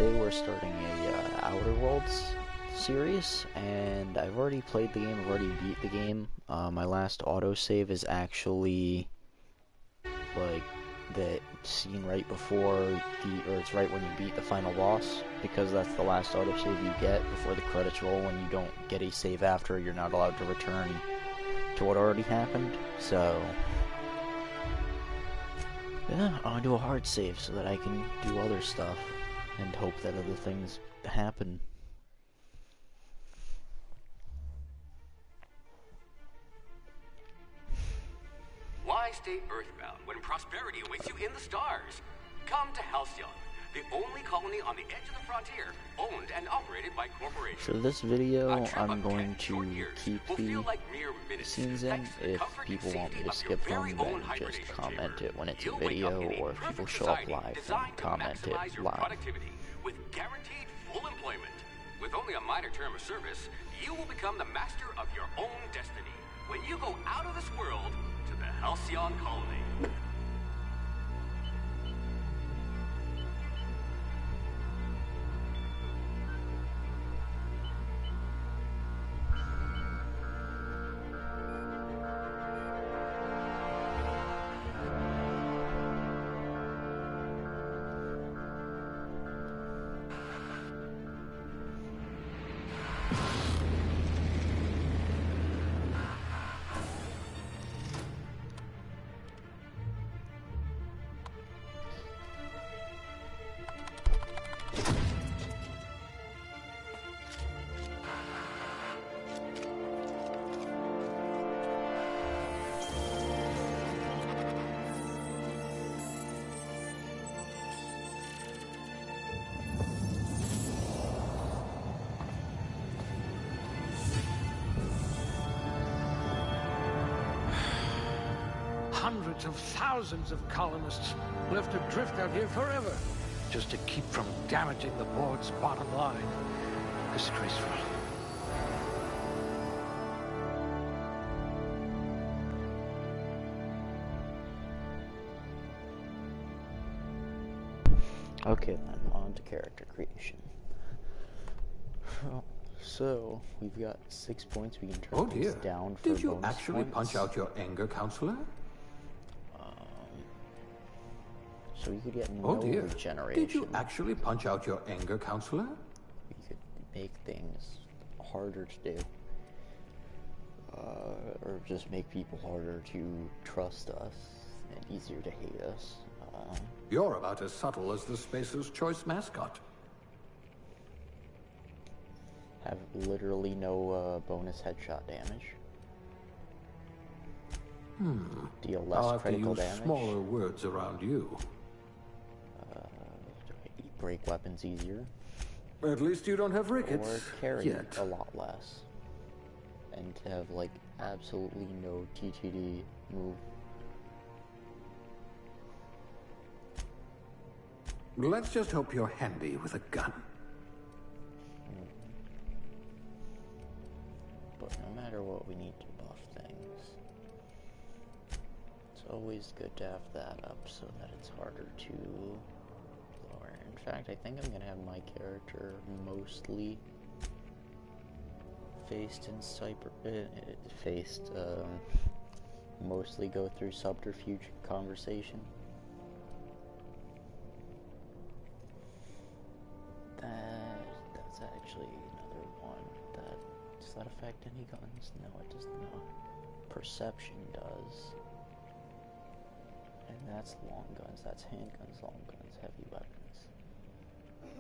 today we're starting a Outer Worlds series, and I've already played the game, I've already beat the game. My last autosave is actually, like, the scene right before or it's right when you beat the final boss, because that's the last autosave you get before the credits roll. When you don't get a save after, you're not allowed to return to what already happened, so... yeah, I want to do a hard save so that I can do other stuff and hope that other things happen. Why stay earthbound when prosperity awaits you in the stars? Come to Halcyon, the only colony on the edge of the frontier, owned and operated by corporations. For this video, I'm going to keep the scenes in. If people want me to skip them, then just comment it when it's a video, or if people show up live, then comment it live. With guaranteed full employment. With only a minor term of service, you will become the master of your own destiny when you go out of this world to the Halcyon colony. Hundreds of thousands of colonists left adrift out here forever, just to keep from damaging the board's bottom line. Disgraceful. Okay then, on to character creation. So, we've got 6 points. We can turn things down for Did you bonus actually points. punch out your anger counselor? So you could get no regeneration. Did you actually punch out your anger counselor? You could make things harder to do. Or just make people harder to trust us and easier to hate us. You're about as subtle as the Spacer's Choice mascot. Have literally no bonus headshot damage. Deal less critical damage. Smaller words around you. Break weapons easier. At least you don't have rickets. Or carry yet. a lot less. And to have, like, absolutely no TTD move. Let's just hope you're handy with a gun. But no matter what, we need to buff things. It's always good to have that up so that it's harder to lower. In fact, I think I'm gonna have my character mostly mostly go through subterfuge conversation. That's actually another one. Does that affect any guns? No, it does not. Perception does. And that's long guns, that's handguns, long guns, heavy weapons.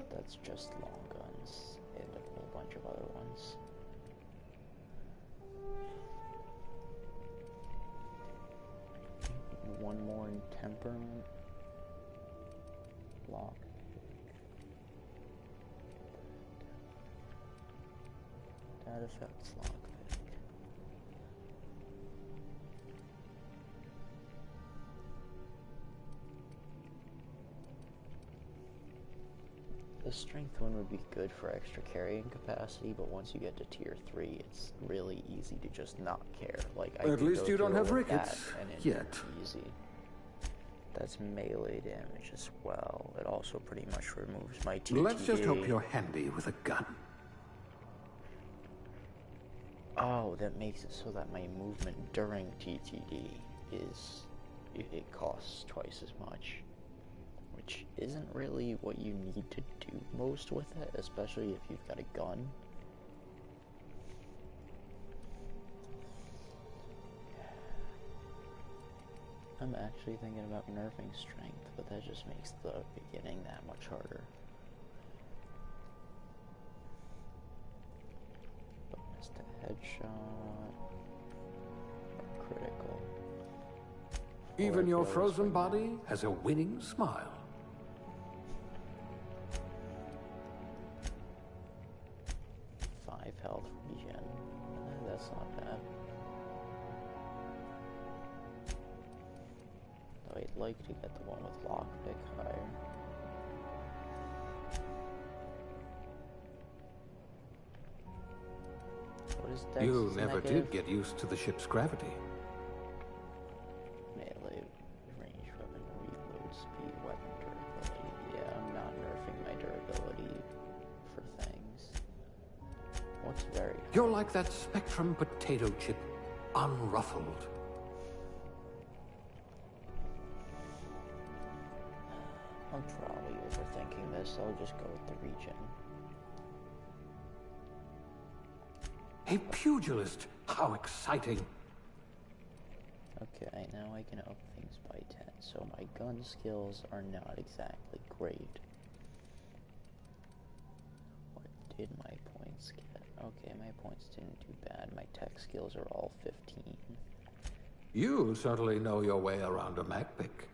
That's just long guns, and a whole bunch of other ones. One more in temperament. Lock. That affects lockpick. The strength one would be good for extra carrying capacity, but once you get to tier 3, it's really easy to just not care. Like, I At least you don't have rickets and it's yet. easy. That's melee damage as well. It also pretty much removes my TTD. Let's just hope you're handy with a gun. Oh, that makes it so that my movement during TTD is... it costs twice as much. Which isn't really what you need to do most with it, especially if you've got a gun. I'm actually thinking about nerfing strength, but that just makes the beginning that much harder. Bonus to headshot. Critical. Even your frozen body has a winning smile. 5 health regen. That's not bad. Though I'd like to get the one with lockpick higher. What is Dex? You never did get used to the ship's gravity. Melee, range weapon, reload speed, weapon durability. Yeah, I'm not nerfing my durability for things. What's very high? You're like that Spectrum potato chip, unruffled. I'm probably overthinking this. I'll just go with the regen. A pugilist! How exciting! Okay, now I can up things by 10. So my gun skills are not exactly great. What did my points get? Okay, my points didn't do bad. My tech skills are all 15. You certainly know your way around a Mac pick.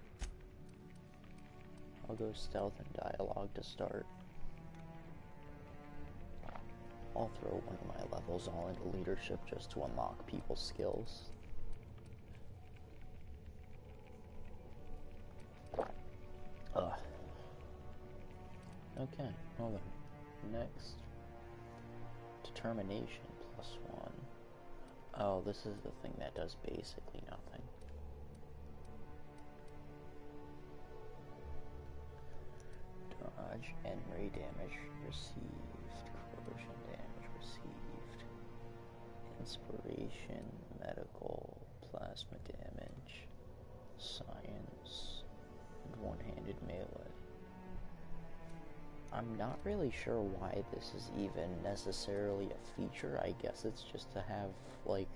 I'll go stealth and dialogue to start. I'll throw one of my levels all into leadership just to unlock people's skills. Okay, hold on. Next. Determination +1. Oh, this is the thing that does basically nothing. Dodge and ray damage received. Corrosion damage received. Inspiration, medical, plasma damage, science, and one-handed melee. I'm not really sure why this is even necessarily a feature. I guess it's just to have, like,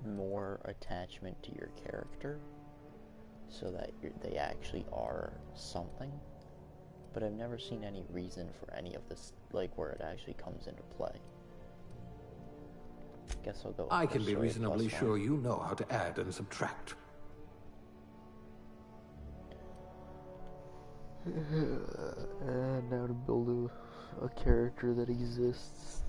more attachment to your character, so that they actually are something. But I've never seen any reason for any of this, like, where it actually comes into play. Guess I'll go with I can be Persuade reasonably +1. sure you know how to add and subtract. And now to build a character that exists.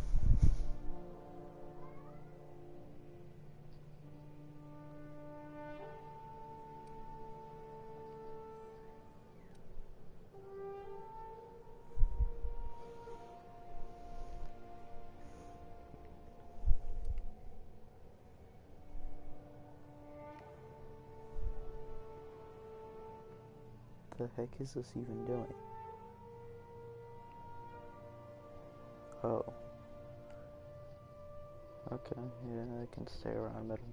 The heck is this even doing? Oh. Okay, yeah, I can stay around middle.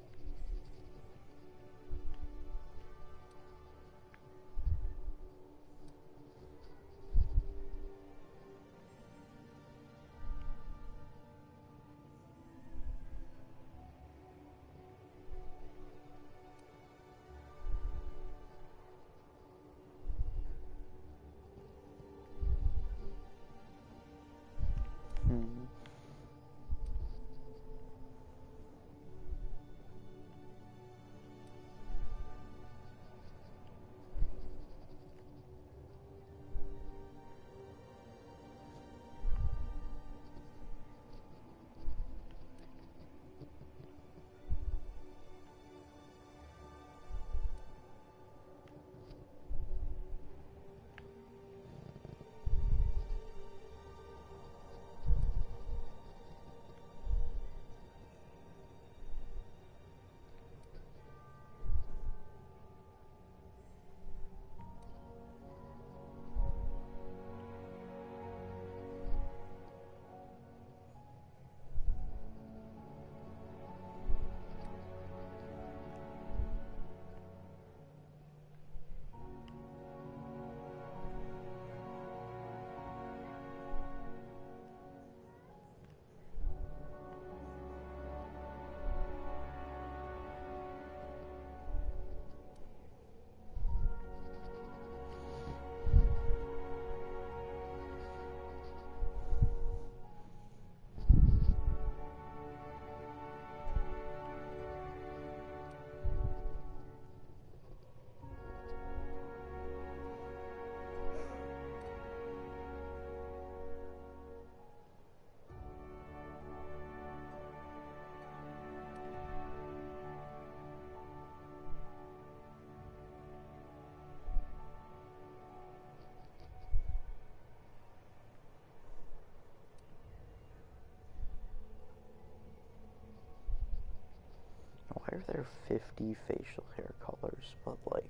Why are there 50 facial hair colors, but like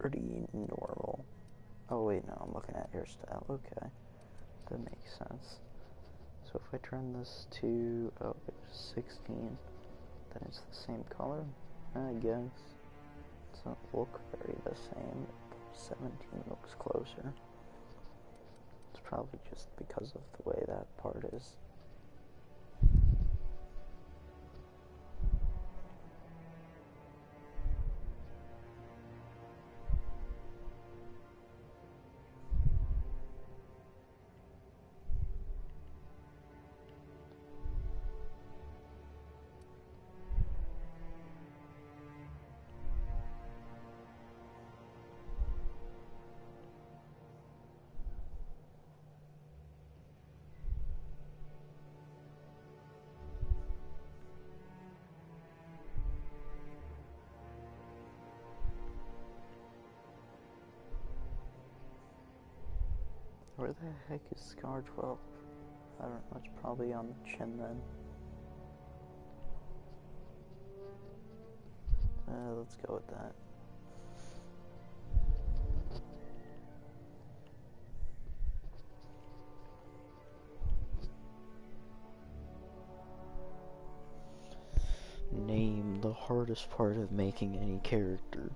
30 normal? Oh wait, no, I'm looking at hairstyle. Okay, that makes sense. So if I turn this to 16, then it's the same color, I guess. It doesn't look very the same. 17 looks closer. It's probably just because of the way that part is. Where the heck is Scar 12? I don't know, it's probably on the chin then. Let's go with that. Name the hardest part of making any character.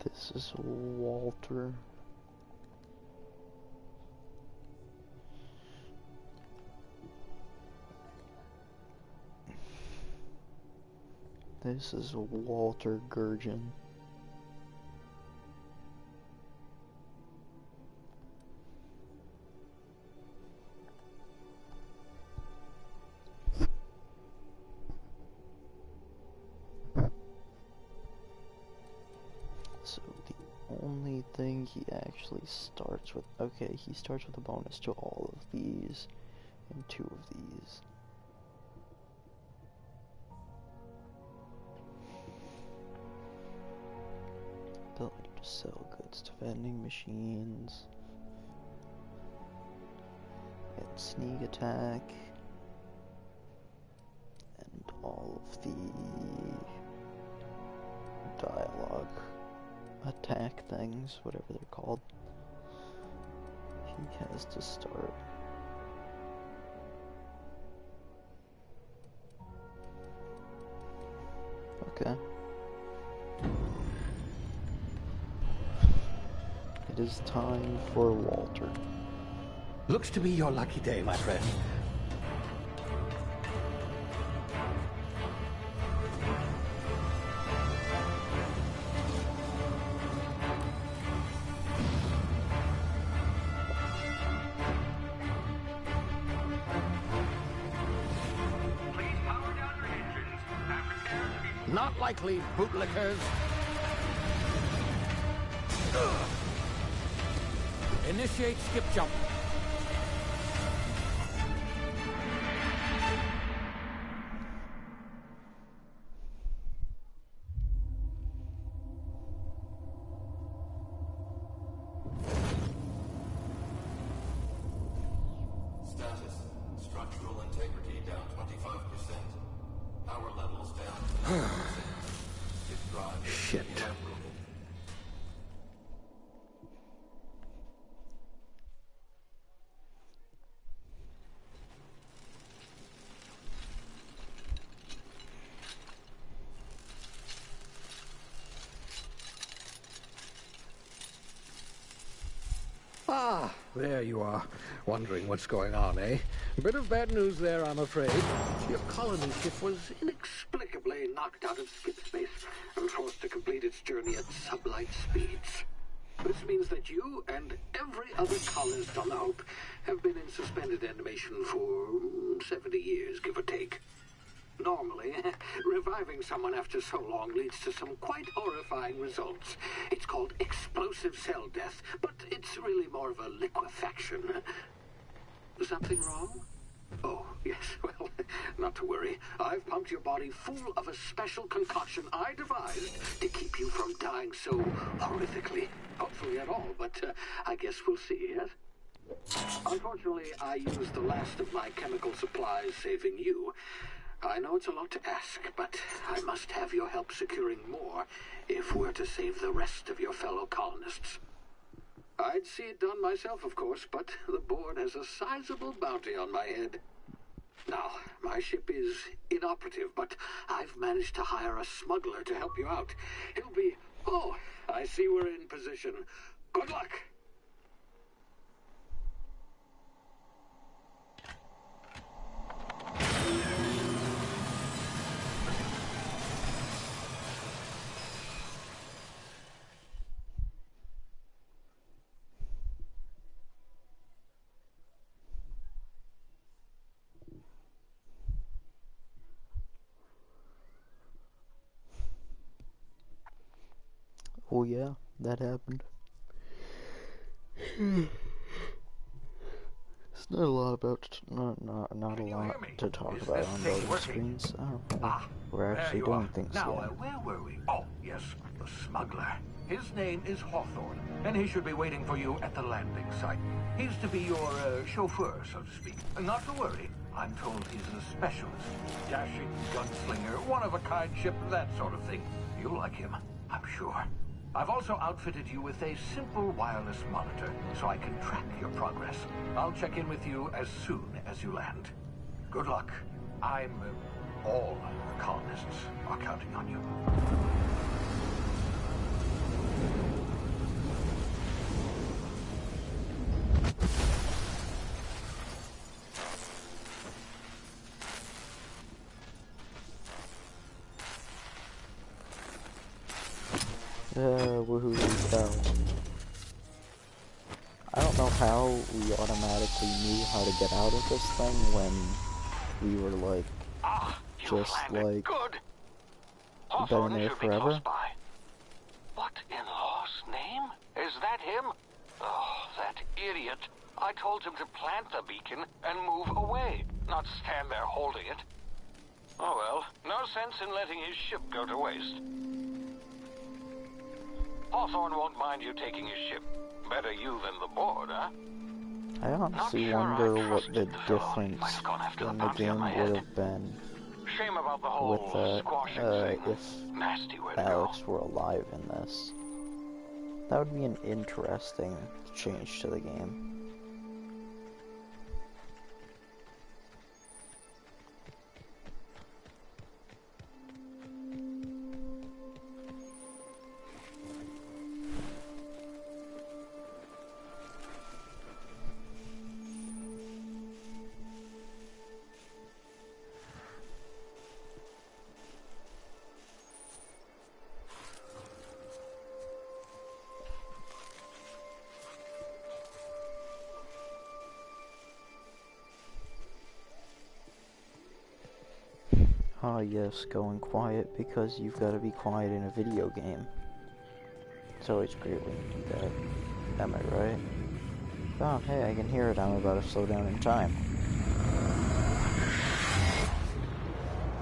This is Walter. This is Walter Gurgen. So the only thing he actually starts with, okay, he starts with a bonus to all of these and 2 of these. Ability to sell goods to vending machines. Get sneak attack. And all of the dialogue attack things, whatever they're called. He has to start. Okay. It is time for Walter. Looks to be your lucky day, my friend. Please power down your engines and prepare to be... Not likely, bootlickers. Initiate skip jump. Status. Structural integrity down 25%. Power levels down 10%. Shit. there you are, wondering what's going on, eh? A bit of bad news there, I'm afraid. Your colony ship was inexplicably knocked out of skip space and forced to complete its journey at sublight speeds. This means that you and every other colonist on the Hope have been in suspended animation for 70 years, give or take. Normally, reviving someone after so long leads to some quite horrifying results. It's called explosive cell death, but it's really more of a liquefaction. Something wrong? Oh, yes, well, not to worry. I've pumped your body full of a special concoction I devised to keep you from dying so horrifically. Hopefully at all, but I guess we'll see, yes? Unfortunately, I used the last of my chemical supplies saving you. I know it's a lot to ask, but I must have your help securing more if we're to save the rest of your fellow colonists. I'd see it done myself, of course, but the board has a sizable bounty on my head. Now, my ship is inoperative, but I've managed to hire a smuggler to help you out. He'll be... Oh, I see we're in position. Good luck! Oh yeah, that happened. It's not a lot about not a lot to talk about on loading screens. I don't know. We're actually doing things now, here. Where were we? Oh, yes, the smuggler. His name is Hawthorne, and he should be waiting for you at the landing site. He's to be your chauffeur, so to speak. Not to worry. I'm told he's a specialist. Dashing gunslinger, one-of-a-kind ship, that sort of thing. You'll like him, I'm sure. I've also outfitted you with a simple wireless monitor, so I can track your progress. I'll check in with you as soon as you land. Good luck. All the colonists are counting on you. Woohoo, we fell. I don't know how we automatically knew how to get out of this thing when we were like, just like, been there forever. What in law's name? Is that him? Oh, that idiot. I told him to plant the beacon and move away, not stand there holding it. Oh well, no sense in letting his ship go to waste. Hawthorne won't mind you taking his ship. Better you than the board, huh? I honestly wonder what the difference in the game would have been Shame about the whole squashing thing. if Nasty way to Alex go. were alive in this. That would be an interesting change to the game. Ah yes, going quiet because you've got to be quiet in a video game. It's always great when you do that. Am I right? Oh, hey, I can hear it. I'm about to slow down in time.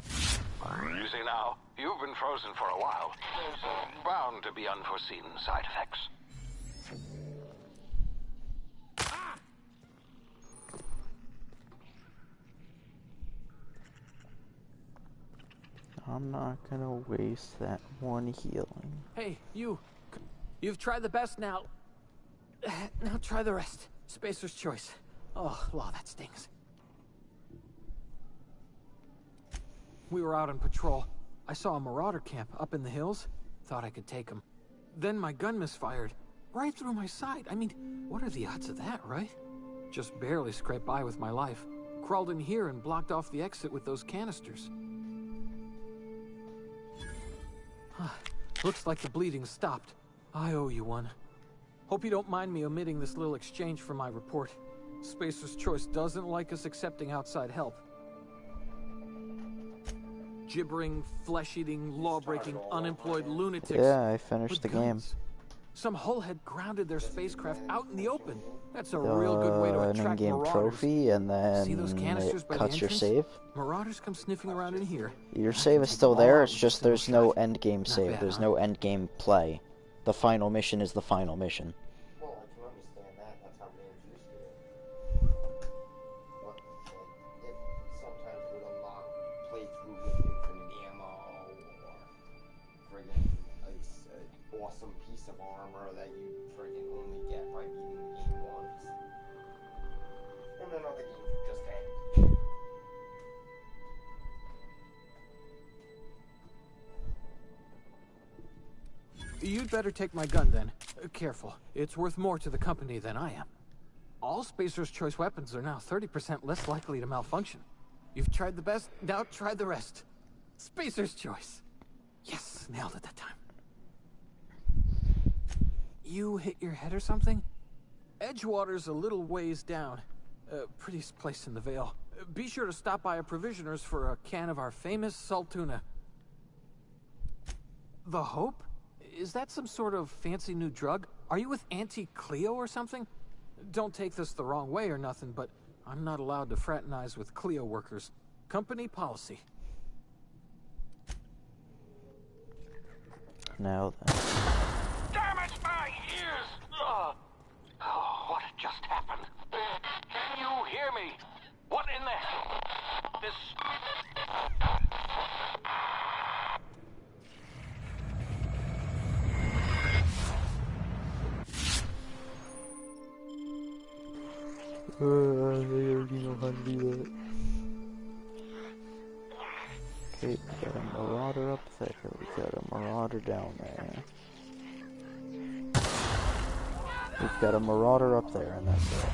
You see now, you've been frozen for a while. There's bound to be unforeseen side effects. I'm not gonna waste that one healing. Hey, you've tried the best now. Now try the rest. Spacer's choice. Oh, wow, that stings. We were out on patrol. I saw a marauder camp up in the hills. Thought I could take him. Then my gun misfired. Right through my side. I mean, what are the odds of that, right? Just barely scraped by with my life. Crawled in here and blocked off the exit with those canisters. Looks like the bleeding stopped. I owe you one. Hope you don't mind me omitting this little exchange from my report. Spacer's Choice doesn't like us accepting outside help. Gibbering, flesh-eating, law-breaking, unemployed lunatics. Yeah, I finished the game. guns. Some hullhead grounded their spacecraft out in the open. That's a real good way to An attract in-game marauders. trophy, and then See those canisters it by the cuts your entrance? save. Marauders come sniffing around in here. Your I save can is take still them there, all it's with a just single there's no shot. end game Not save. bad, There's huh? no end game play. The final mission is the final mission. Well, I can understand that. That's how games used to be. But, like, it sometimes would unlock playthrough with infinite ammo, or friggin' an awesome piece of armor that you friggin' only get by beating the game once. And then other games would just end. You'd better take my gun then. Careful. It's worth more to the company than I am. All Spacer's Choice weapons are now 30% less likely to malfunction. You've tried the best, now try the rest. Spacer's Choice. Yes, nailed it that time. You hit your head or something? Edgewater's a little ways down. Prettiest place in the Vale. Be sure to stop by a provisioner's for a can of our famous salt tuna. The Hope? Is that some sort of fancy new drug? Are you with Auntie Cleo or something? Don't take this the wrong way or nothing, but I'm not allowed to fraternize with Cleo workers. Company policy. Now then. Damn it, my ears! Oh, what just happened? Can you hear me? What in the hell? This... I already know how to do that. Okay, we got a marauder up there. We got a marauder down there. We've got a marauder up there, and that's it.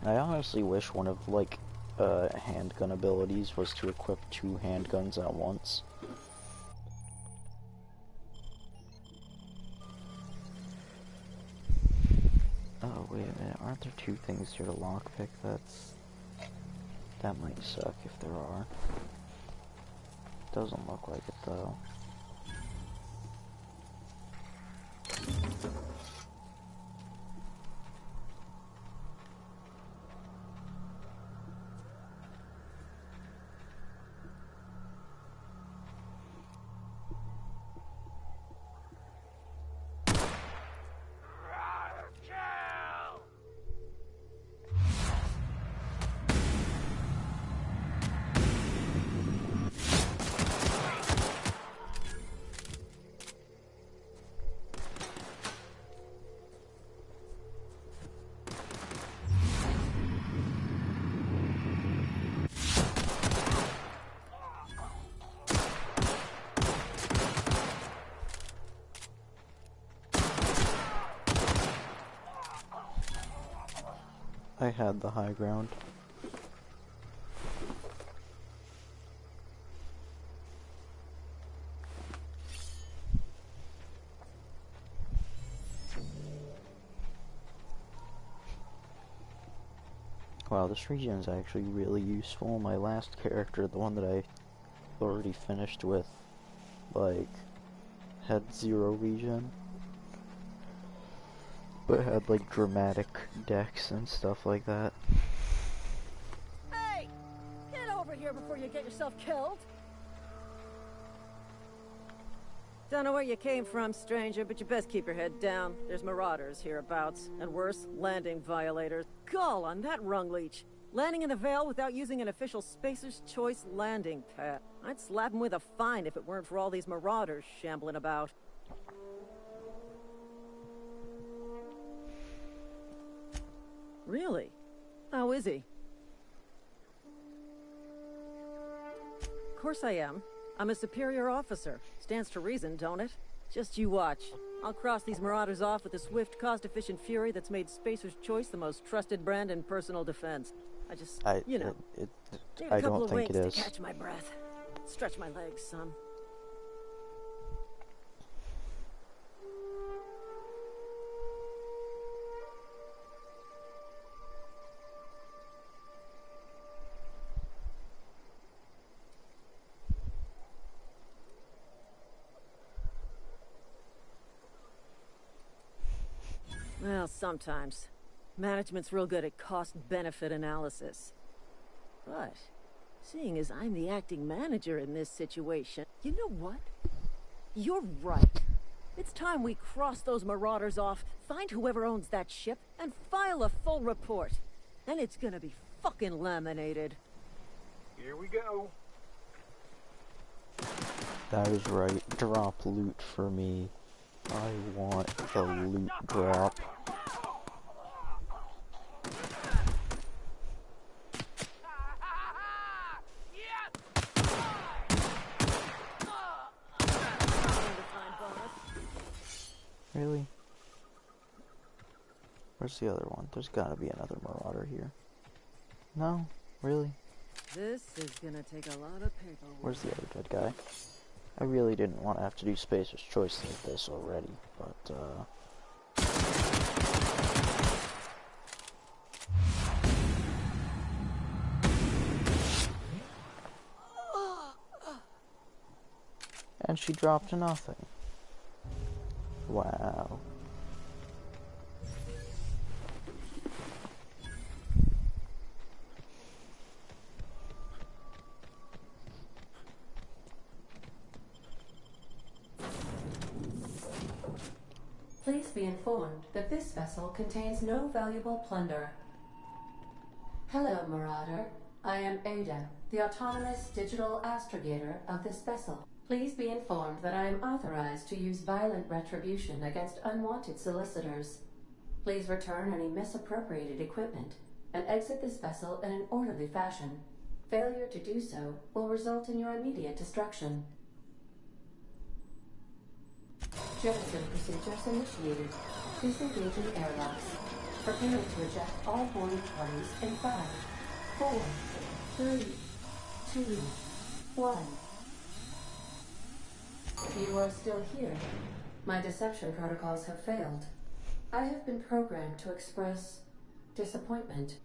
I honestly wish one of, like, handgun abilities was to equip 2 handguns at once. Oh, wait a minute, aren't there 2 things here to lockpick? That might suck if there are. Doesn't look like it, though. I had the high ground. Wow, this region is actually really useful. My last character, the one that I already finished with, like, had 0 regen. But had, like, dramatic decks and stuff like that. Hey! Get over here before you get yourself killed! Don't know where you came from, stranger, but you best keep your head down. There's marauders hereabouts, and worse, landing violators. Gall on that rung leech! Landing in the Vale without using an official Spacer's Choice landing pad. I'd slap him with a fine if it weren't for all these marauders shambling about. Really? How is he? Of course I am. I'm a superior officer. Stands to reason, don't it? Just you watch. I'll cross these marauders off with a swift, cost-efficient fury that's made Spacer's Choice the most trusted brand in personal defense. You know, need a couple of winks to catch my breath. Stretch my legs, son. Well, sometimes. Management's real good at cost-benefit analysis. But, seeing as I'm the acting manager in this situation, you know what? You're right. It's time we cross those marauders off, find whoever owns that ship, and file a full report. Then it's gonna be fucking laminated. Here we go. That is right. Drop loot for me. I want the loot drop. Really? Where's the other one? There's gotta be another marauder here. No? Really? This is gonna take a lot of paperwork. Where's the other dead guy? I really didn't want to have to do Spacer's Choice like this already, but, and she dropped nothing. Wow. Please be informed that this vessel contains no valuable plunder. Hello, Marauder. I am Ada, the autonomous digital astrogator of this vessel. Please be informed that I am authorized to use violent retribution against unwanted solicitors. Please return any misappropriated equipment and exit this vessel in an orderly fashion. Failure to do so will result in your immediate destruction. Jettison procedures initiated. Disengaging airlocks. Preparing to eject all boarding parties in 5, 4, 3, 2, 1. You are still here. My deception protocols have failed. I have been programmed to express disappointment.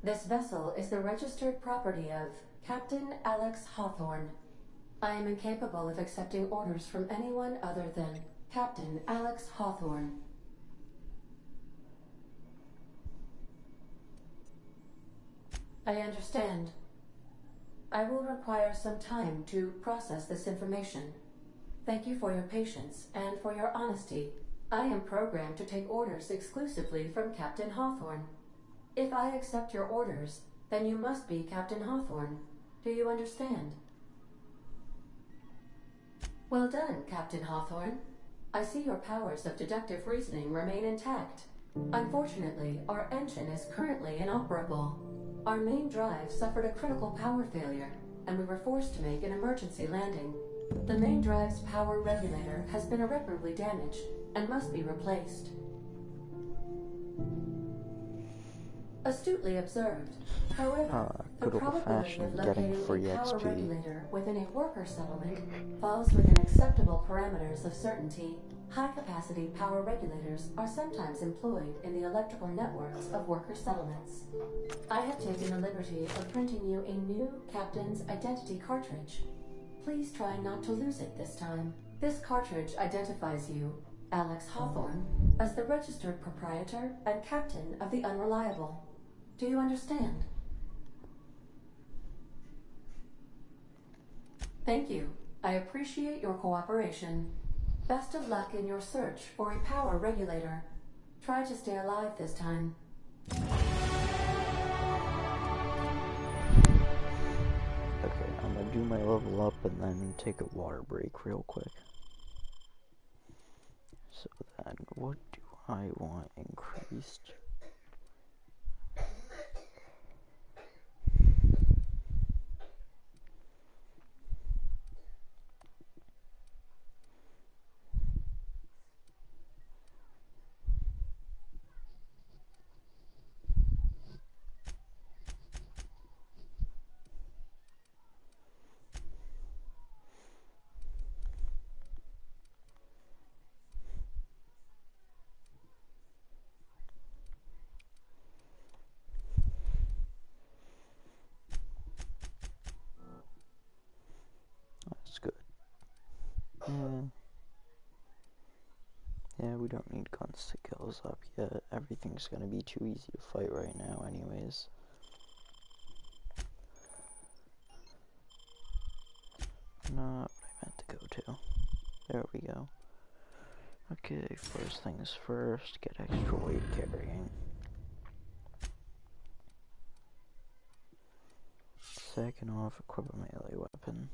This vessel is the registered property of Captain Alex Hawthorne. I am incapable of accepting orders from anyone other than Captain Alex Hawthorne. I understand. I will require some time to process this information. Thank you for your patience and for your honesty. I am programmed to take orders exclusively from Captain Hawthorne. If I accept your orders, then you must be Captain Hawthorne. Do you understand? Well done, Captain Hawthorne. I see your powers of deductive reasoning remain intact. Unfortunately, our engine is currently inoperable. Our main drive suffered a critical power failure, and we were forced to make an emergency landing. The main drive's power regulator has been irreparably damaged and must be replaced. Astutely observed. However, the probability of locating a power regulator within a worker settlement falls within acceptable parameters of certainty. High-capacity power regulators are sometimes employed in the electrical networks of worker settlements. I have taken the liberty of printing you a new Captain's Identity cartridge. Please try not to lose it this time. This cartridge identifies you, Alex Hawthorne, as the registered proprietor and captain of the Unreliable. Do you understand? Thank you. I appreciate your cooperation. Best of luck in your search for a power regulator. Try to stay alive this time. Okay, I'm gonna do my level up and then take a water break real quick. So then, what do I want increased. That's good. Yeah, we don't need guns to kill us up yet. Everything's gonna be too easy to fight right now anyways. Not what I meant to go to. There we go. Okay, first things first, get extra weight carrying. Second off, equip a melee weapon.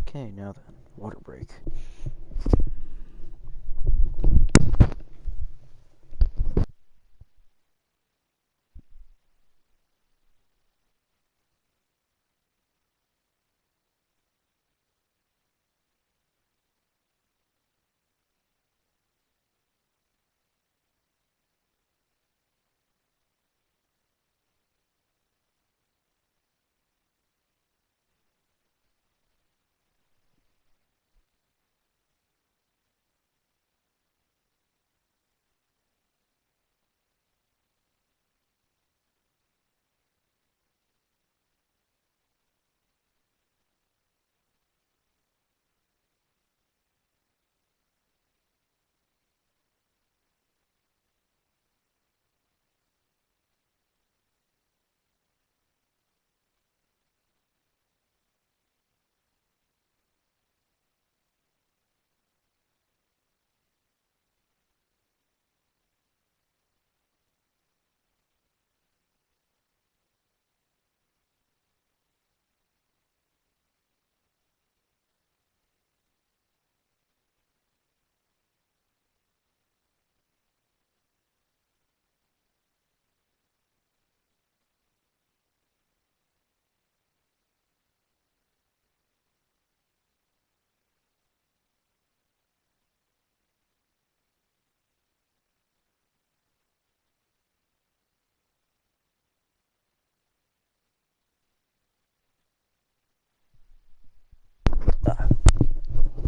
Okay, now then, water break.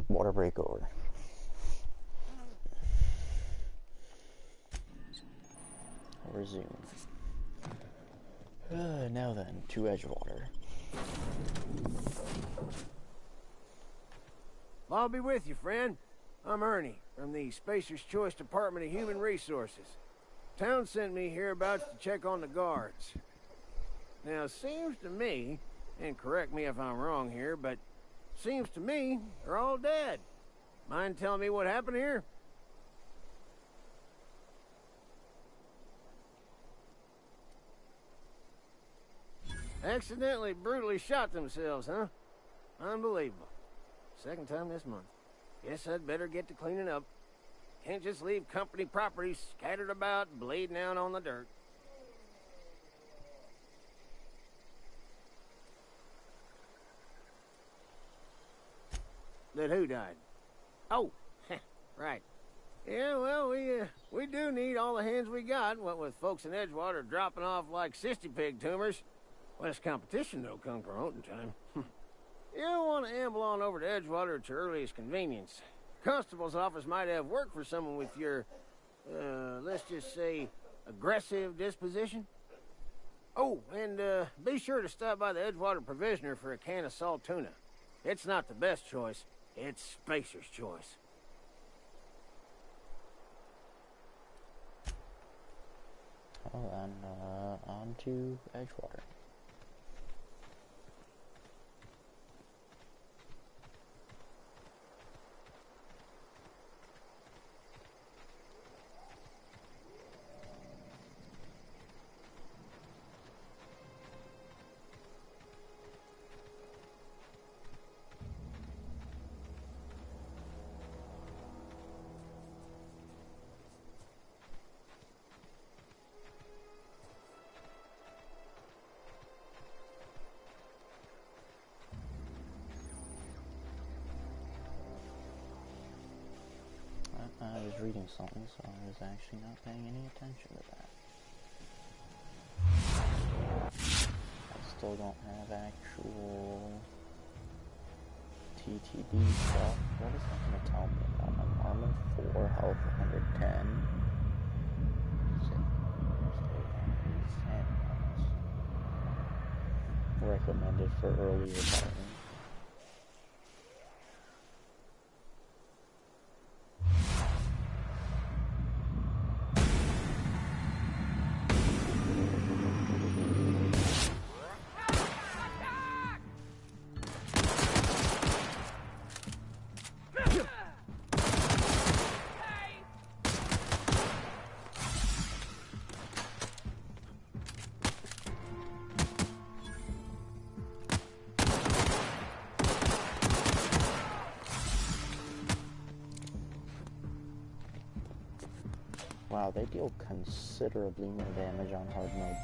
Water break over. Resume. Now then, to Edgewater. I'll be with you, friend. I'm Ernie, from the Spacer's Choice Department of Human Resources. Town sent me hereabouts to check on the guards. Now, it seems to me, and correct me if I'm wrong here, but seems to me they're all dead. Mind telling me what happened here? Accidentally, brutally shot themselves, huh? Unbelievable. Second time this month. Guess I'd better get to cleaning up. Can't just leave company property scattered about, bleeding out on the dirt. That who died? Oh, right. Yeah, well, we do need all the hands we got, what with folks in Edgewater dropping off like cysty pig tumors. Less competition, though, come promoting time. You don't want to amble on over to Edgewater at your earliest convenience. Constable's office might have work for someone with your, let's just say, aggressive disposition. Oh, and be sure to stop by the Edgewater Provisioner for a can of salt tuna. It's not the best choice. It's Spacer's choice. Well then, on to Edgewater. was reading something, so I was actually not paying any attention to that. I still don't have actual TTD stuff. What is that going to tell me about? I'm armor 4, health 110. Recommended for early retirement. Wow, they deal considerably more damage on hard mode.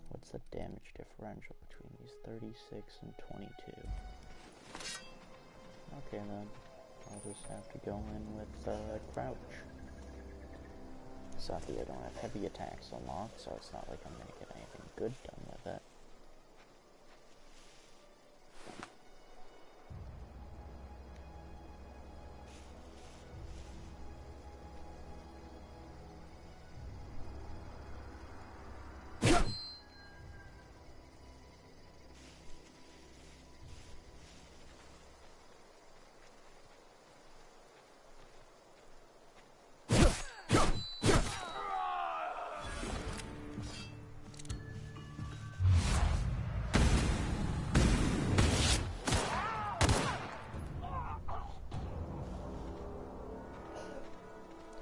What's the damage differential between these 36 and 22? Okay then, I'll just have to go in with crouch. Sadly, I don't have heavy attacks unlocked, so it's not like I'm going to get anything good done with it.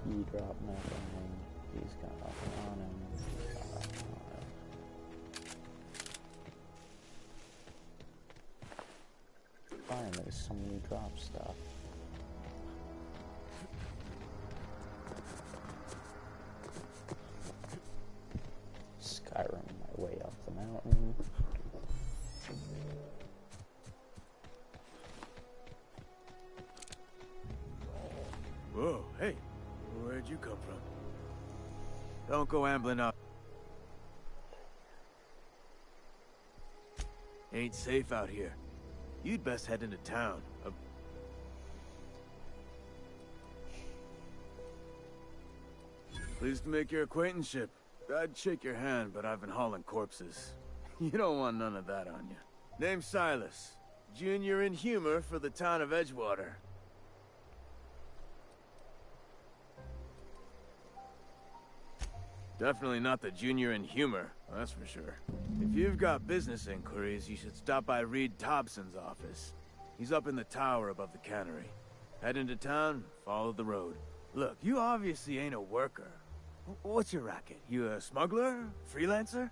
He dropped nothing. He's got nothing on him. He's got nothing on him. Finally, somebody dropped stuff. Skyrim my way up the mountain. Whoa, hey. Where'd you come from? Don't go ambling up. Ain't safe out here. You'd best head into town. Pleased to make your acquaintanceship. I'd shake your hand, but I've been hauling corpses. You don't want none of that on you. Name's Silas. Junior in humor for the town of Edgewater. Definitely not the junior in humor, that's for sure. If you've got business inquiries, you should stop by Reed Thompson's office. He's up in the tower above the cannery. Head into town, follow the road. Look, you obviously ain't a worker. What's your racket? You a smuggler? Freelancer?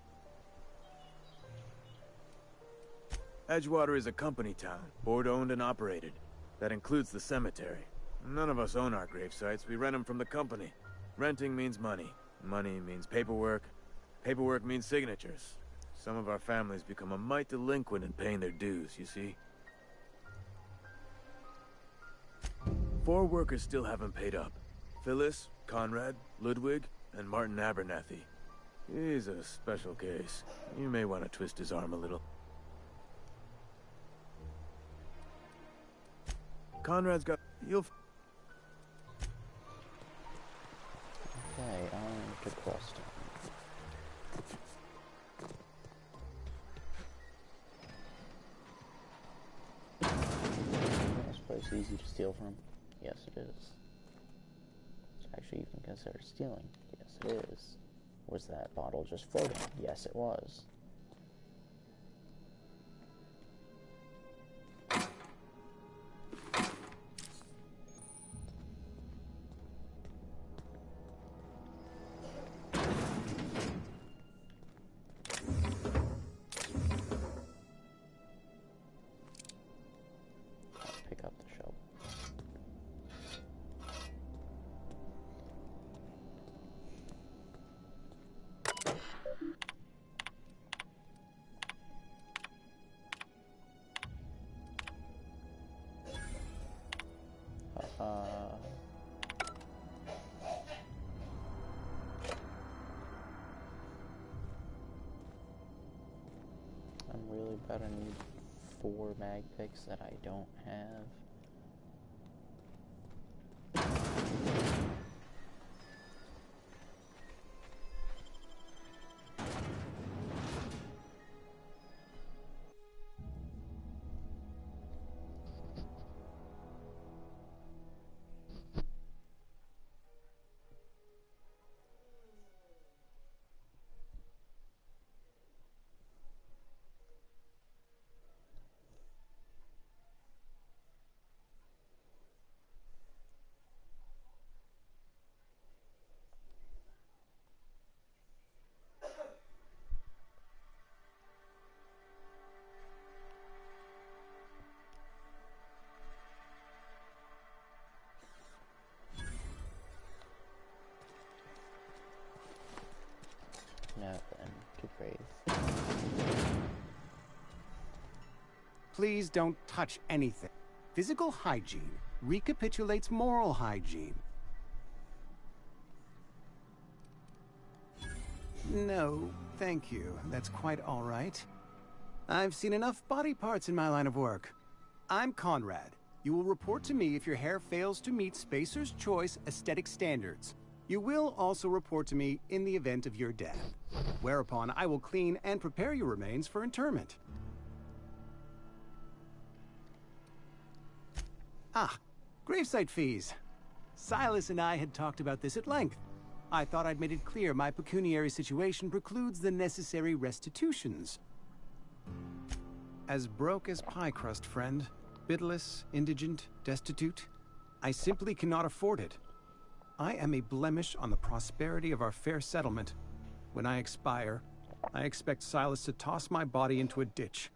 Edgewater is a company town, board-owned and operated. That includes the cemetery. None of us own our grave sites, we rent them from the company. Renting means money. Money means paperwork. Paperwork means signatures. Some of our families become a mite delinquent in paying their dues, you see. 4 workers still haven't paid up. Phyllis, Conrad, Ludwig, and Martin Abernathy. He's a special case. You may want to twist his arm a little. Conrad's got... You'll... Okay, to quest. This place easy to steal from? Yes, it is. Actually, you can consider stealing. Yes, it is. Was that bottle just floating? Yes, it was. gotta need 4 mag picks that I don't have. Nothing too brave. Please don't touch anything. Physical hygiene recapitulates moral hygiene. No, thank you. That's quite all right. I've seen enough body parts in my line of work. I'm Conrad. You will report to me if your hair fails to meet Spacer's Choice aesthetic standards. You will also report to me in the event of your death, whereupon I will clean and prepare your remains for interment. Ah, gravesite fees. Silas and I had talked about this at length. I thought I'd made it clear my pecuniary situation precludes the necessary restitutions. As broke as pie crust, friend. Bitless, indigent, destitute. I simply cannot afford it. I am a blemish on the prosperity of our fair settlement. When I expire, I expect Silas to toss my body into a ditch.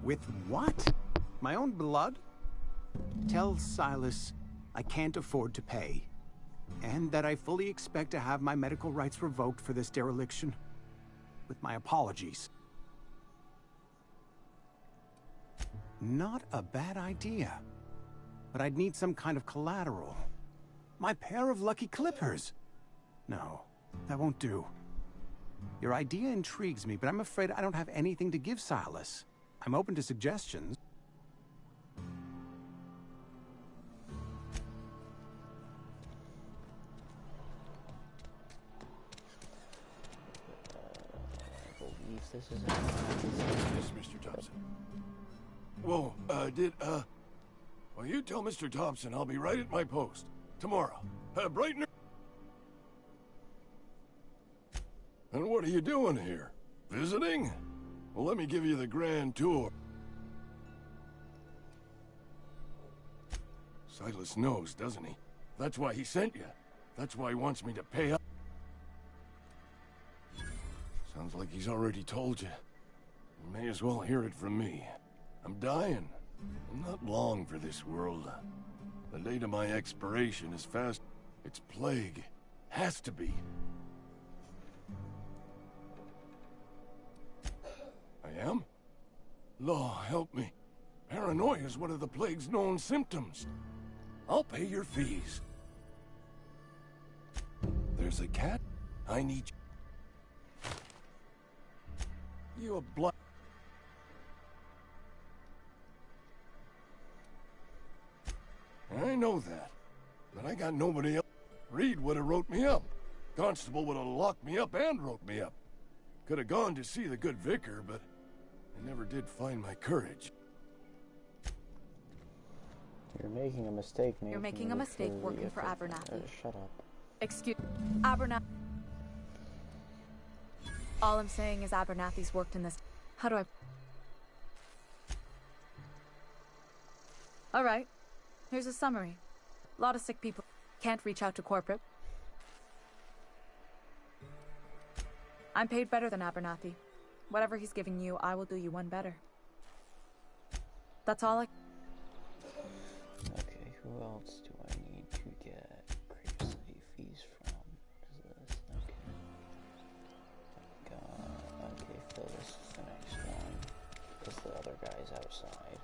With what? My own blood? Tell Silas I can't afford to pay, and that I fully expect to have my medical rights revoked for this dereliction. With my apologies. Not a bad idea. But I'd need some kind of collateral. My pair of lucky clippers! No, that won't do. Your idea intrigues me, but I'm afraid I don't have anything to give Silas. I'm open to suggestions. I believe this is it. Yes, Mr. Thompson. Whoa, well, you tell Mr. Thompson I'll be right at my post. Tomorrow. Bright and... And what are you doing here? Visiting? Well, let me give you the grand tour. Silas knows, doesn't he? That's why he sent you. That's why he wants me to pay up. Sounds like he's already told you. You may as well hear it from me. I'm dying. I'm not long for this world. The date of my expiration is fast. It's plague. Has to be. I am? Law, help me. Paranoia is one of the plague's known symptoms. I'll pay your fees. There's a cat. I need you. You a blood. I know that, but I got nobody else. Reed would have wrote me up. Constable would have locked me up and wrote me up. Could have gone to see the good vicar, but I never did find my courage. You're making a mistake, You're making a mistake working for Abernathy. Shut up. Excuse... Abernathy... All I'm saying is Abernathy's worked in this... How do I... Alright. Here's a summary. A lot of sick people can't reach out to corporate. I'm paid better than Abernathy. Whatever he's giving you, I will do you one better. That's all I... Okay, who else do I need to get gravesite fees from? Is this? Okay. Okay, Phil, this is the next one. Because the other guy's outside.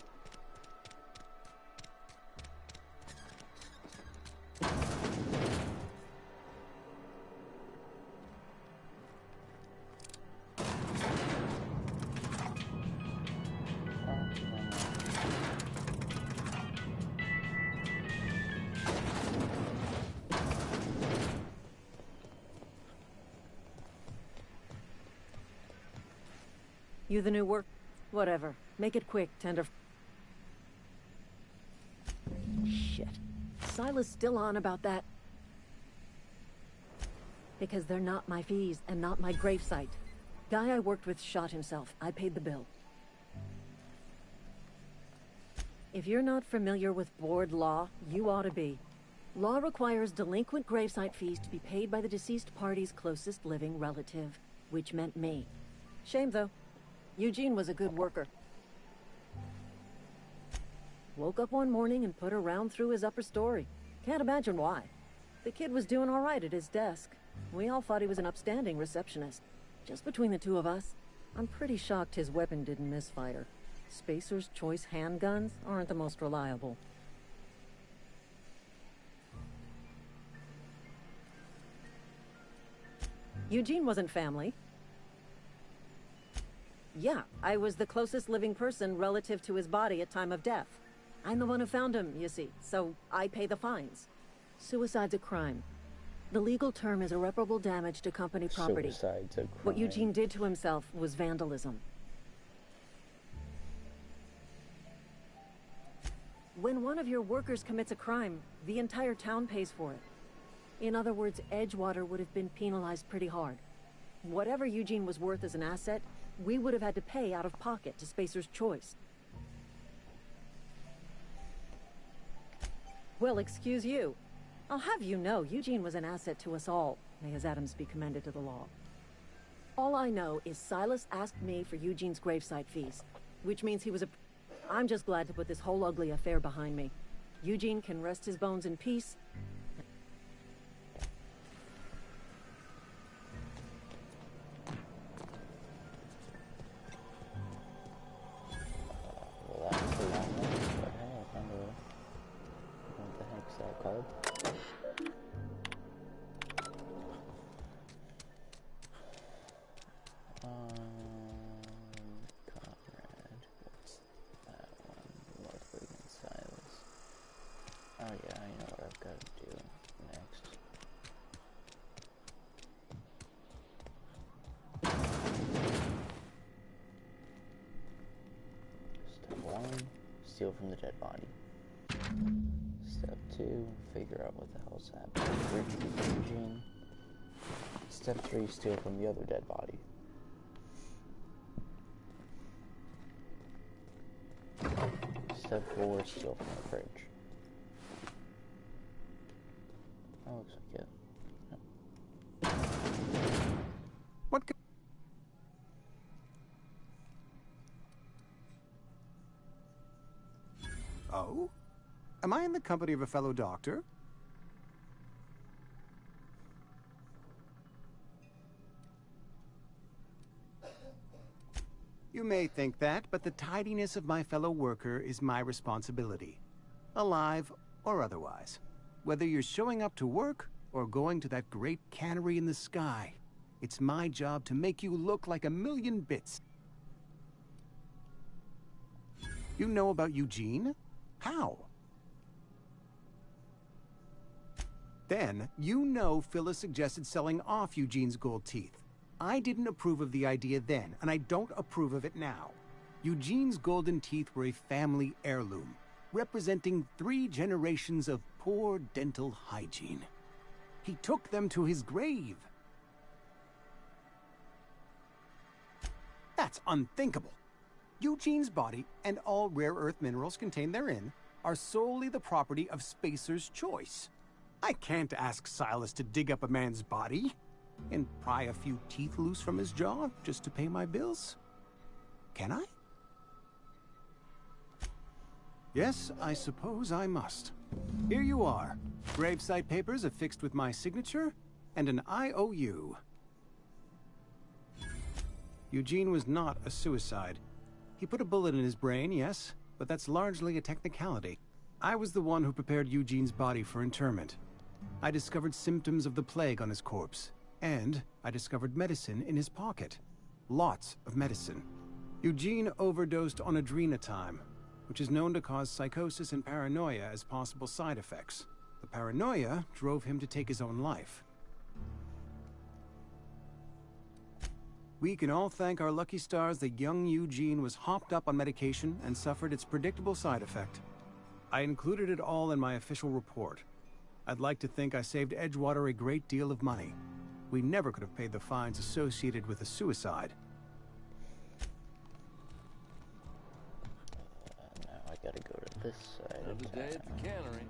You the new work? Whatever. Make it quick, tender. Shit. Silas still on about that. Because they're not my fees and not my gravesite. Guy I worked with shot himself. I paid the bill. If you're not familiar with board law, you ought to be. Law requires delinquent gravesite fees to be paid by the deceased party's closest living relative, which meant me. Shame, though. Eugene was a good worker. Woke up one morning and put a round through his upper story. Can't imagine why. The kid was doing all right at his desk. We all thought he was an upstanding receptionist. Just between the two of us, I'm pretty shocked his weapon didn't misfire. Spacer's Choice handguns aren't the most reliable. Eugene wasn't family. Yeah, I was the closest living person relative to his body at time of death. I'm the one who found him, you see, so I pay the fines. Suicide's a crime. The legal term is irreparable damage to company property. Suicide's a crime. What Eugene did to himself was vandalism. When one of your workers commits a crime, the entire town pays for it. In other words, Edgewater would have been penalized pretty hard. Whatever Eugene was worth as an asset, we would have had to pay out of pocket to Spacer's Choice. Well, excuse you. I'll have you know, Eugene was an asset to us all. May his atoms be commended to the law. All I know is Silas asked me for Eugene's gravesite fees, which means he was a... I'm just glad to put this whole ugly affair behind me. Eugene can rest his bones in peace. Well, that's the wrong one, but hey, I kind of... What the heck's that called? Conrad. What's that one? Ludwig and Silas. Oh yeah, I know what I've got to do next. Step 1, steal from the dead body. Step 2, figure out what the hell's happening with Eugene. Step 3, steal from the other dead body. Step 4, steal from the fridge. That looks like it. Yep. What? Oh? Am I in the company of a fellow doctor? You may think that, but the tidiness of my fellow worker is my responsibility. Alive or otherwise. Whether you're showing up to work or going to that great cannery in the sky, it's my job to make you look like a million bits. You know about Eugene? How? Then, you know Phyllis suggested selling off Eugene's gold teeth. I didn't approve of the idea then, and I don't approve of it now. Eugene's golden teeth were a family heirloom, representing 3 generations of poor dental hygiene. He took them to his grave. That's unthinkable. Eugene's body and all rare earth minerals contained therein are solely the property of Spacer's Choice. I can't ask Silas to dig up a man's body and pry a few teeth loose from his jaw just to pay my bills. Can I? Yes, I suppose I must. Here you are. Gravesite papers affixed with my signature and an IOU. Eugene was not a suicide. He put a bullet in his brain, yes, but that's largely a technicality. I was the one who prepared Eugene's body for interment. I discovered symptoms of the plague on his corpse, and I discovered medicine in his pocket. Lots of medicine. Eugene overdosed on adrenatime, which is known to cause psychosis and paranoia as possible side effects. The paranoia drove him to take his own life. We can all thank our lucky stars that young Eugene was hopped up on medication and suffered its predictable side effect. I included it all in my official report. I'd like to think I saved Edgewater a great deal of money. We never could have paid the fines associated with a suicide. Now I gotta go to this side of Another day at the cannery.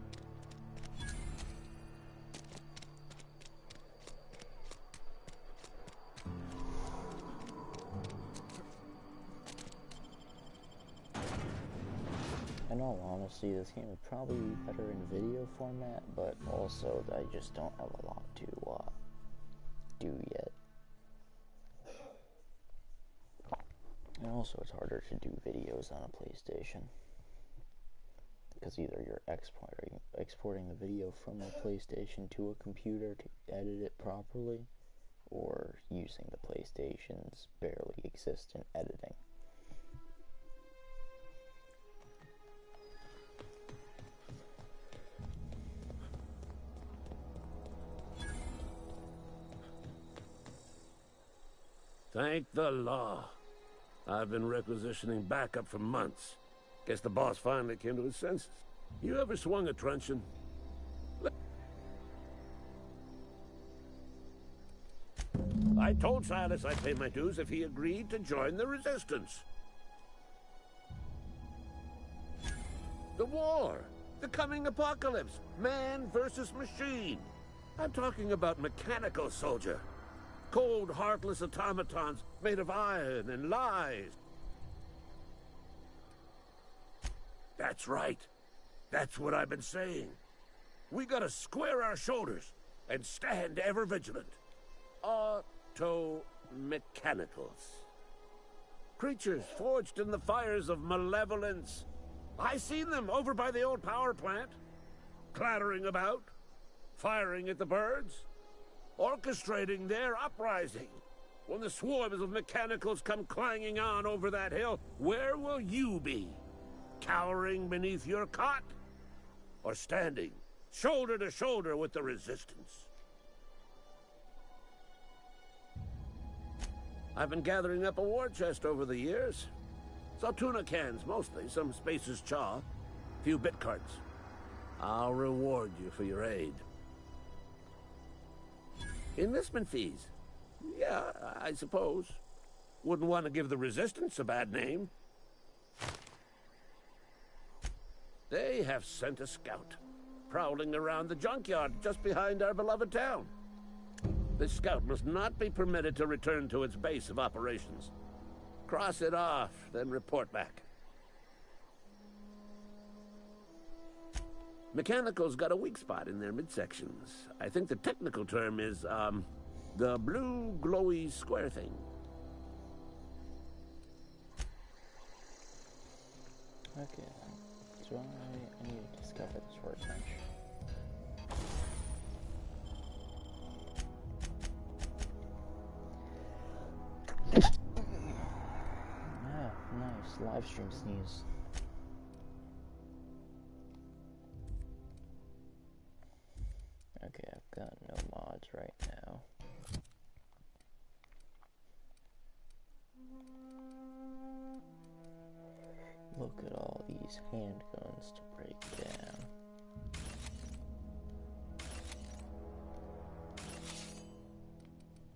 In all honesty, this game would probably be better in video format, but also I just don't have a lot to do yet. And also it's harder to do videos on a PlayStation, because either you're exporting the video from the PlayStation to a computer to edit it properly, or using the PlayStation's barely existent editing. Thank the law. I've been requisitioning backup for months. Guess the boss finally came to his senses. You ever swung a truncheon? I told Silas I'd pay my dues if he agreed to join the resistance. The war! The coming apocalypse! Man versus machine! I'm talking about mechanical soldier. Cold, heartless automatons made of iron and lies. That's right. That's what I've been saying. We gotta square our shoulders and stand ever vigilant. Auto-mechanicals. Creatures forged in the fires of malevolence. I seen them over by the old power plant, clattering about, firing at the birds, orchestrating their uprising. When the swarms of mechanicals come clanging on over that hill, where will you be? Cowering beneath your cot? Or standing, shoulder to shoulder with the resistance? I've been gathering up a war chest over the years. Saw tuna cans mostly, some Spacer's chaw, a few bit carts. I'll reward you for your aid. Enlistment fees? Yeah, I suppose. Wouldn't want to give the Resistance a bad name. They have sent a scout, prowling around the junkyard just behind our beloved town. This scout must not be permitted to return to its base of operations. Cross it off, then report back. Mechanicals got a weak spot in their midsections. I think the technical term is, the blue glowy square thing. Okay, so I need to discover this workbench. Ah, nice. Live stream sneeze. Okay, I've got no mods right now. Look at all these handguns to break down.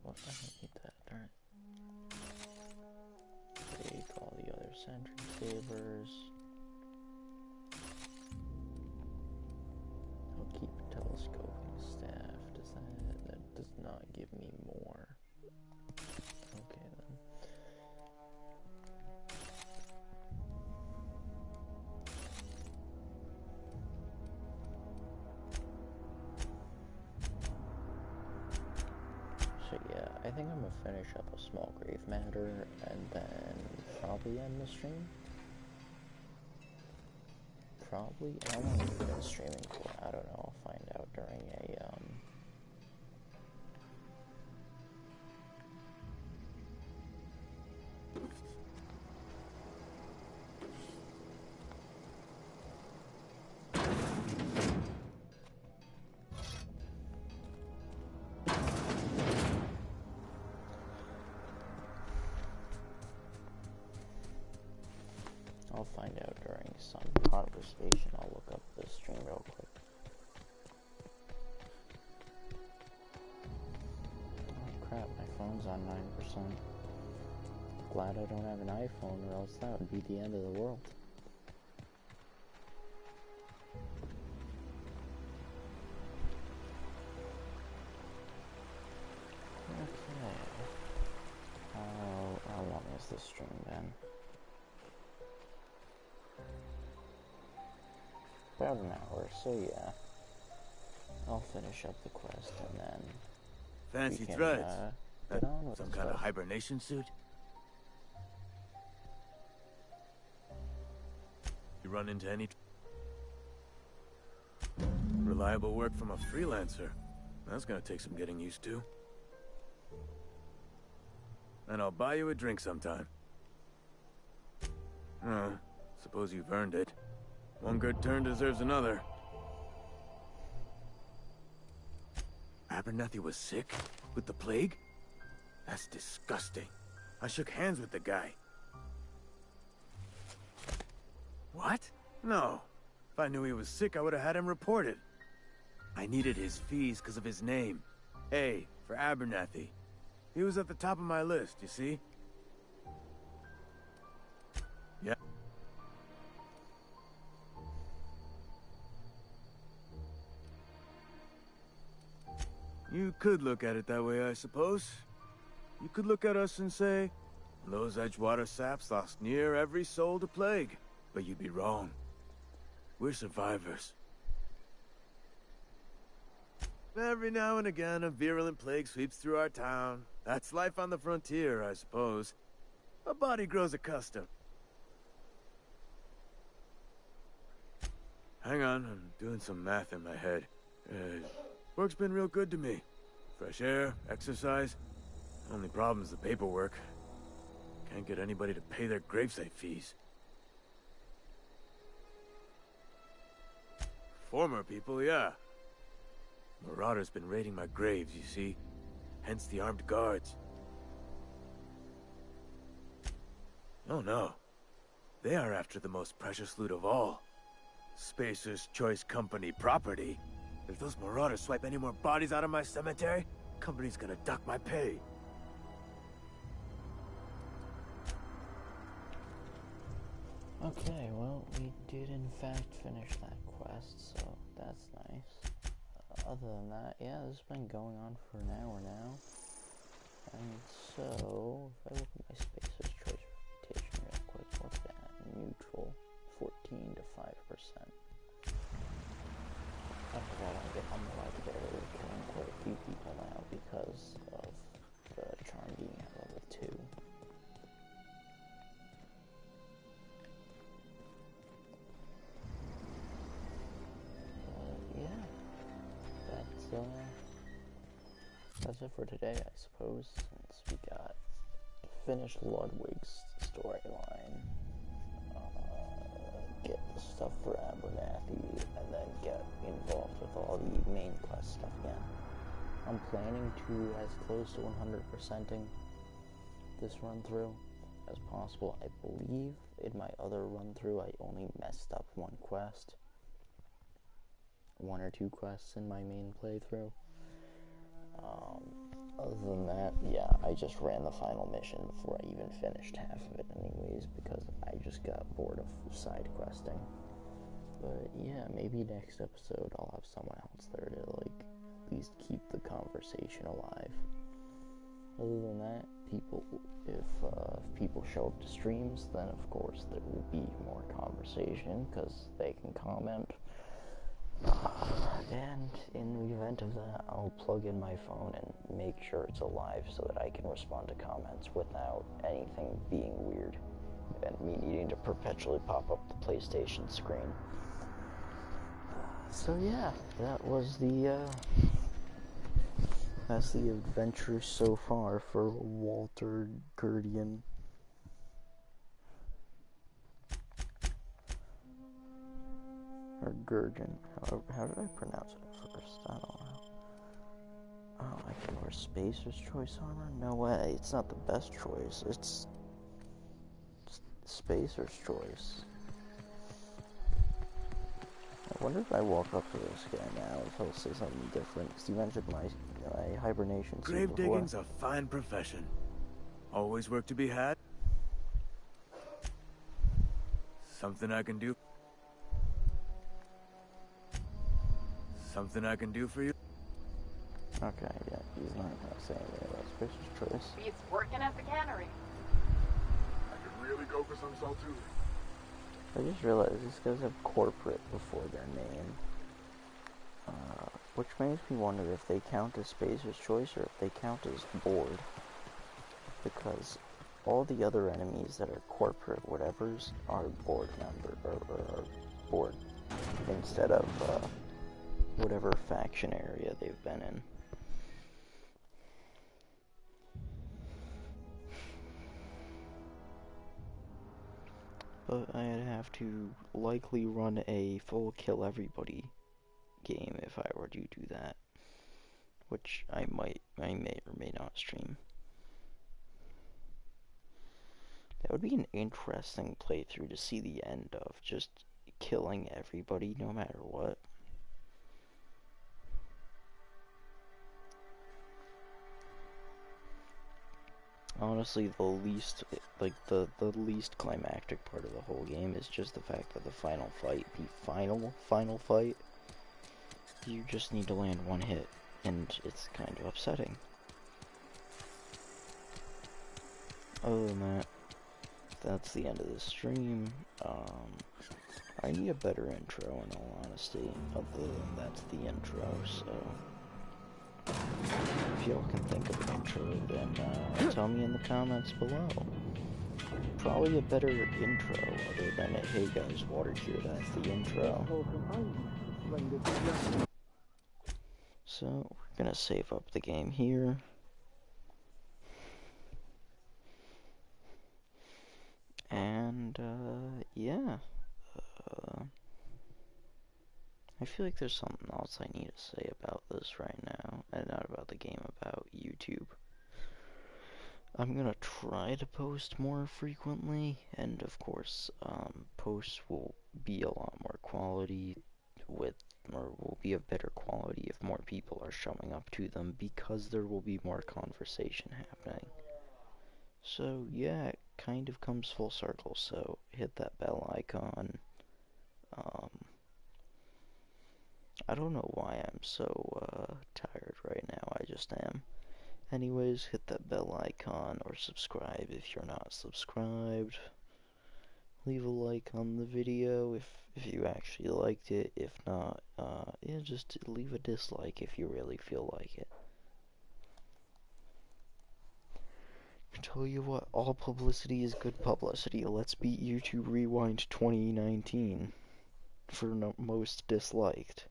Well, I don't need that, darn it. Take all the other sentry sabers. I'll keep telescoping staff. That does not give me more. Okay then. So yeah, I think I'm gonna finish up a small grave matter and then probably end the stream. Probably. How long have we been streaming for? I don't know. I'll find out during a I'll find out during some conversation. I'll look up the stream real quick. Oh crap, my phone's on 9%. Glad I don't have an iPhone, or else that would be the end of the world. Okay. How long is this stream then? About an hour, so yeah. I'll finish up the quest and then Fancy we can, threads. Get on with Some the kind of stuff. hibernation suit? You run into any reliable work from a freelancer? That's gonna take some getting used to. And I'll buy you a drink sometime. Oh, suppose you've earned it. One good turn deserves another. Abernathy was sick? With the plague? That's disgusting. I shook hands with the guy. What? No. If I knew he was sick, I would have had him reported. I needed his fees because of his name. A, for Abernathy. He was at the top of my list, you see? Yeah. You could look at it that way, I suppose. You could look at us and say, those Edgewater saps lost near every soul to plague. But you'd be wrong. We're survivors. Every now and again, a virulent plague sweeps through our town. That's life on the frontier, I suppose. A body grows accustomed. Hang on, I'm doing some math in my head. Work's been real good to me. Fresh air, exercise. Only problem's the paperwork. Can't get anybody to pay their gravesite fees. Former people, yeah. Marauders been raiding my graves, you see. Hence the armed guards. Oh no. They are after the most precious loot of all. Spacer's Choice Company property. If those marauders swipe any more bodies out of my cemetery, company's gonna duck my pay. Okay, well, we did in fact finish that quest, so that's nice. Other than that, yeah, this has been going on for an hour now. And so, if I look at my Spacer's Choice reputation real quick, what's that? Neutral, 14 to 5%. After all, I'm allowed to get away with killing quite a few people now because of the charm being at level 2. Yeah, that's it for today, I suppose, since we got finished Ludwig's storyline, get the stuff for Abernathy, and then get involved with all the main quest stuff again. I'm planning to as close to 100%ing this run through as possible. I believe in my other run through I only messed up one quest. 1 or 2 quests in my main playthrough. Other than that, yeah, I just ran the final mission before I even finished half of it anyways, because I just got bored of side questing. But yeah, maybe next episode I'll have someone else there to, like, at least keep the conversation alive. Other than that, if people show up to streams, then of course there will be more conversation, because they can comment. And in the event of that, I'll plug in my phone and make sure it's alive so that I can respond to comments without anything being weird and me needing to perpetually pop up the PlayStation screen. So yeah, that's the adventure so far for Walter Gurdian. Or Gurgen, how did I pronounce it first? I don't know. Oh, I can wear Spacer's Choice armor? No way, it's not the best choice. It's Spacer's Choice. I wonder if I walk up to this guy now, if he'll say something different, because you mentioned my hibernation suit Grave before. digging's a fine profession. Always work to be had. Something I can do. Something I can do for you? Okay, yeah, he's not gonna say anything about Spacer's Choice. It's working at the cannery. I could really go for some Saltusi. I just realized these guys have corporate before their name. Which makes me wonder if they count as Spacer's Choice or if they count as board. Because all the other enemies that are corporate whatevers are board member or board instead of whatever faction area they've been in. But I'd have to likely run a full kill everybody game if I were to do that, which I may or may not stream. That would be an interesting playthrough to see the end of, just killing everybody no matter what. Honestly, the least climactic part of the whole game is just the fact that the final fight, final fight, you just need to land one hit, and it's kind of upsetting. Other than that, that's the end of the stream. I need a better intro, in all honesty. Other than that's the intro, so if y'all can think of an intro, then tell me in the comments below. Probably a better intro, other than a "Hey guys, water here," that's the intro. So, we're gonna save up the game here. And, yeah. I feel like there's something else I need to say about this right now, and not about the game, about YouTube. I'm gonna try to post more frequently, and of course, posts will be a lot more quality will be of better quality if more people are showing up to them, because there will be more conversation happening. So yeah, it kind of comes full circle, so hit that bell icon. I don't know why I'm so tired right now, I just am. Anyways, hit that bell icon or subscribe if you're not subscribed. Leave a like on the video if you actually liked it. If not, yeah, just leave a dislike if you really feel like it. I tell you what, all publicity is good publicity. Let's beat YouTube Rewind 2019 for most disliked.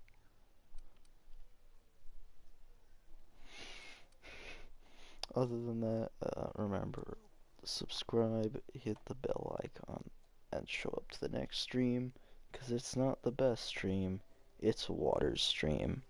Other than that, remember, subscribe, hit the bell icon, and show up to the next stream, because it's not the best stream, it's Water's stream.